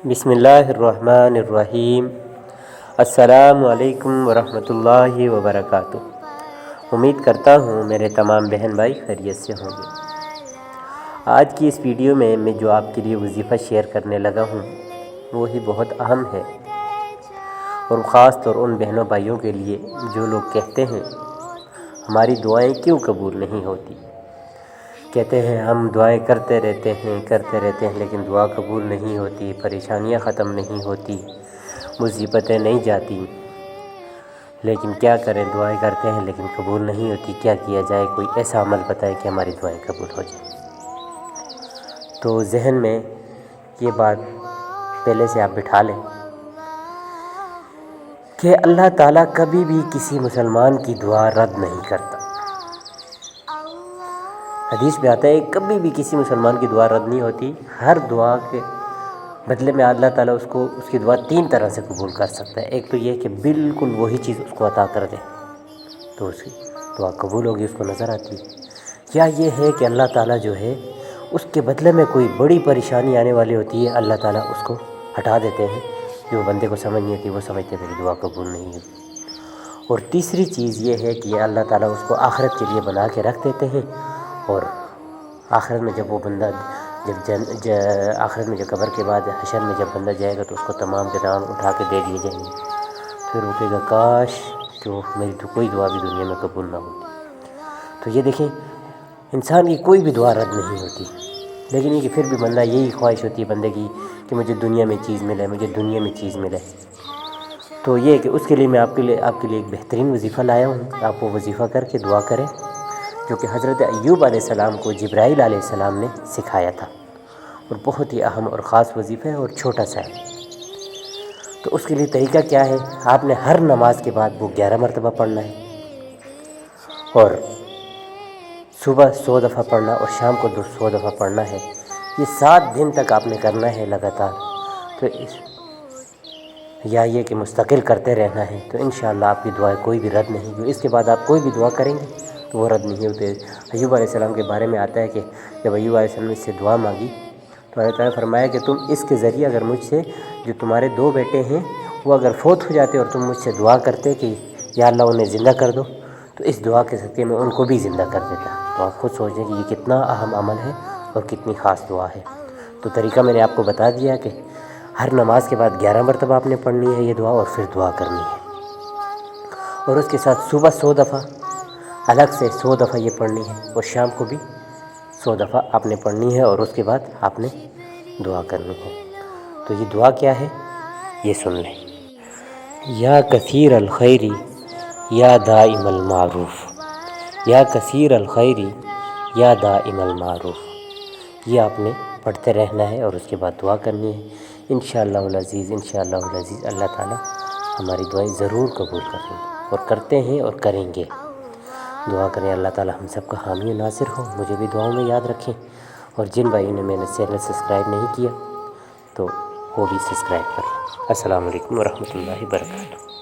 بسم اللہ الرحمن الرحیم۔ السلام علیکم ورحمۃ اللہ وبرکاتہ۔ امید کرتا ہوں میرے تمام بہن بھائی خیریت سے ہوں گے۔ آج کی اس ویڈیو میں جو آپ کے لیے وظیفہ شیئر کرنے لگا ہوں وہی بہت اہم ہے، اور خاص طور ان بہنوں بھائیوں کے لیے جو لوگ کہتے ہیں ہماری دعائیں کیوں قبول نہیں ہوتی۔ کہتے ہیں ہم دعائیں کرتے رہتے ہیں لیکن دعا قبول نہیں ہوتی، پریشانیاں ختم نہیں ہوتی، مصیبتیں نہیں جاتی، لیکن کیا کریں دعائیں کرتے ہیں لیکن قبول نہیں ہوتی۔ کیا کیا جائے؟ کوئی ایسا عمل بتائے کہ ہماری دعائیں قبول ہو جائیں۔ تو ذہن میں یہ بات پہلے سے آپ بٹھا لیں کہ اللہ تعالیٰ کبھی بھی کسی مسلمان کی دعا رد نہیں کرتا۔ حدیث میں آتا ہے کبھی بھی کسی مسلمان کی دعا رد نہیں ہوتی۔ ہر دعا کے بدلے میں اللہ تعالیٰ اس کی دعا 3 طرح سے قبول کر سکتا ہے۔ ایک تو یہ کہ بالکل وہی چیز اس کو عطا کر دے تو اس کی دعا قبول ہوگی، اس کو نظر آتی ہے۔ یا یہ ہے کہ اللہ تعالیٰ جو ہے اس کے بدلے میں کوئی بڑی پریشانی آنے والی ہوتی ہے، اللہ تعالیٰ اس کو ہٹا دیتے ہیں، جو بندے کو سمجھ نہیں آتی وہ سمجھتے ہیں کہ دعا قبول نہیں ہوتی۔ اور تیسری چیز یہ ہے کہ اللہ تعالیٰ اس کو آخرت کے لیے بنا کے رکھ دیتے ہیں، اور آخرت میں جب وہ بندہ آخرت میں جب قبر کے بعد حشر میں جب بندہ جائے گا تو اس کو تمام کے تمام اٹھا کے دے دیے جائیں گے، پھر وہ کہے گا کاش کہ میری تو کوئی دعا بھی دنیا میں قبول نہ ہوتی۔ تو یہ دیکھیں انسان کی کوئی بھی دعا رد نہیں ہوتی، لیکن یہ کہ پھر بھی بندہ یہی خواہش ہوتی ہے بندے کی کہ مجھے دنیا میں چیز ملے، مجھے دنیا میں چیز ملے۔ تو یہ کہ اس کے لیے میں آپ کے لیے ایک بہترین وظیفہ لایا ہوں۔ آپ وہ وظیفہ کر کے دعا کریں، جو کہ حضرت ایوب علیہ السلام کو جبرائیل علیہ السلام نے سکھایا تھا، اور بہت ہی اہم اور خاص وظیفہ ہے اور چھوٹا سا ہے۔ تو اس کے لیے طریقہ کیا ہے؟ آپ نے ہر نماز کے بعد وہ 11 مرتبہ پڑھنا ہے، اور صبح 100 دفعہ پڑھنا اور شام کو 100 دفعہ پڑھنا ہے۔ یہ 7 دن تک آپ نے کرنا ہے لگاتار۔ تو یا یہ کہ مستقل کرتے رہنا ہے، تو انشاءاللہ آپ کی دعائیں کوئی بھی رد نہیں ہوگی۔ اس کے بعد آپ کوئی بھی دعا کریں گے تو وہ رد نہیں ہوتے۔ ایوب علیہ السلام کے بارے میں آتا ہے کہ جب ایوب علیہ السلام نے اس سے دعا مانگی تو اللہ تعالیٰ نے فرمایا کہ تم اس کے ذریعے اگر مجھ سے جو تمہارے 2 بیٹے ہیں وہ اگر فوت ہو جاتے اور تم مجھ سے دعا کرتے کہ یا اللہ انہیں زندہ کر دو، تو اس دعا کے صدقے میں ان کو بھی زندہ کر دیتا۔ تو آپ خود سوچیں کہ یہ کتنا اہم عمل ہے اور کتنی خاص دعا ہے۔ تو طریقہ میں نے آپ کو بتا دیا کہ ہر نماز کے بعد 11 مرتبہ آپ نے پڑھنی ہے یہ دعا، اور پھر دعا کرنی ہے، اور اس کے ساتھ صبح 100 دفعہ الگ سے 100 دفعہ یہ پڑھنی ہے، اور شام کو بھی 100 دفعہ آپ نے پڑھنی ہے، اور اس کے بعد آپ نے دعا کرنی ہے۔ تو یہ دعا کیا ہے یہ سن لیں۔ یا کثیر الخیر یا دائم المعروف، یا کثیر الخیر یا دائم المعروف، یہ آپ نے پڑھتے رہنا ہے اور اس کے بعد دعا کرنی ہے۔ انشاءاللہ العزیز اللہ تعالیٰ ہماری دعائیں ضرور قبول کریں گے، اور کرتے ہیں اور کریں گے۔ دعا کریں اللہ تعالیٰ ہم سب کا حامی و ناصر ہو۔ مجھے بھی دعاؤں میں یاد رکھیں، اور جن بھائیوں نے میں نے چینل سبسکرائب نہیں کیا تو وہ بھی سبسکرائب کریں۔ السلام علیکم ورحمۃ اللہ وبرکاتہ۔